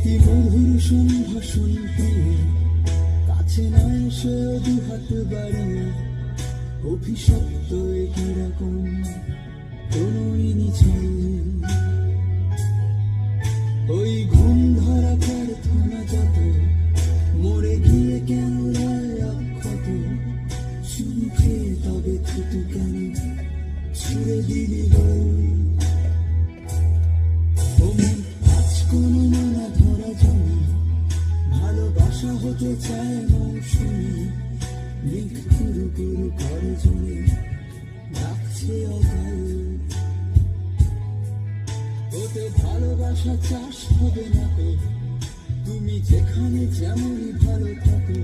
কি মধুর সম্ভাষণ পেয়ে কাছে না এসে দুহাত বাড়িয়ে অভিশপ্ত কিরকম কোনই ছল ওই ঘুম ধরা প্রার্থনা যত মরে গিয়ে কেন অক্ষত সুখে তবে থুতু কেন ছুড়ে দিলি আজ কোনো মানা ধরা জমি ভালোবাসা হতে চায় মৌসুমি লিখ গুরু গুরু করে জনে ডাকছে অকাল ওতে ভালোবাসা চাষ হবে না তো তুমি যেখানে যেমনই ভালো থাকো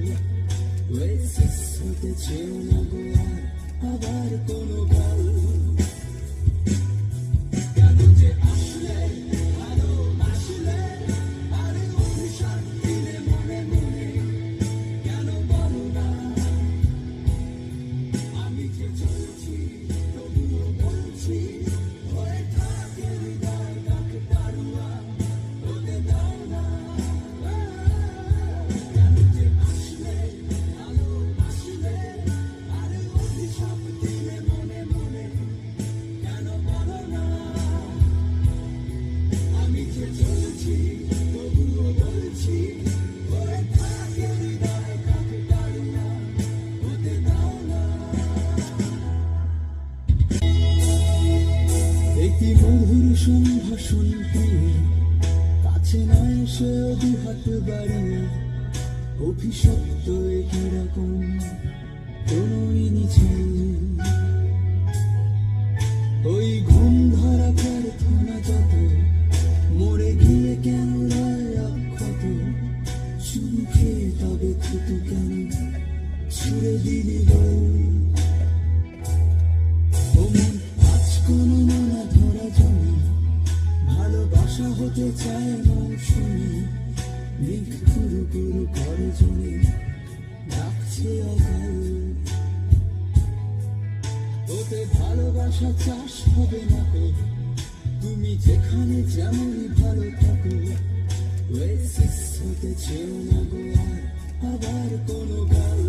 ওয়েসিস হতে চেও না গো আর আবার কোনো গাল কেন যে আসলে ভালোবাসলে আরে অভিশাপ দিলে মনে মনে কেন বলো না আমি যে চলছি তবুও বলছি হয়ে থাকে হৃদয় ডাকে পারুয়া হতে দাও না কেন যে আসলে ভালোবাসলে আরে অভিশাপ দিলে মনে মনে কেন বলো না আমি যে চলছি তবুও বলছি হয়ে থাকে হৃদয় ডাকে পারুয়া হতে দাও না একটি মধুর সম্ভাষণ পেয়ে কাছে না এসে দুহাত বাড়িয়ে অভিশপ্ত কিরকম কোনই ছল ওই ঘুম ধরা প্রার্থনা যত মরে গিয়ে কেন অক্ষত সুখে তবে থুতু কেন ছুড়ে দিলি আজ কোনো মানা ধরা জমি ভালোবাসা হতে চায় মৌসুমি লিখ গুরু গুরু করে জনে ডাকছে অকাল ওতে ভালোবাসা চাষ হবে না তো তুমি যেখানে যেমনই ভালো থাকো ওয়েসিস হতে চেও না গো আর আবার কোনো গাল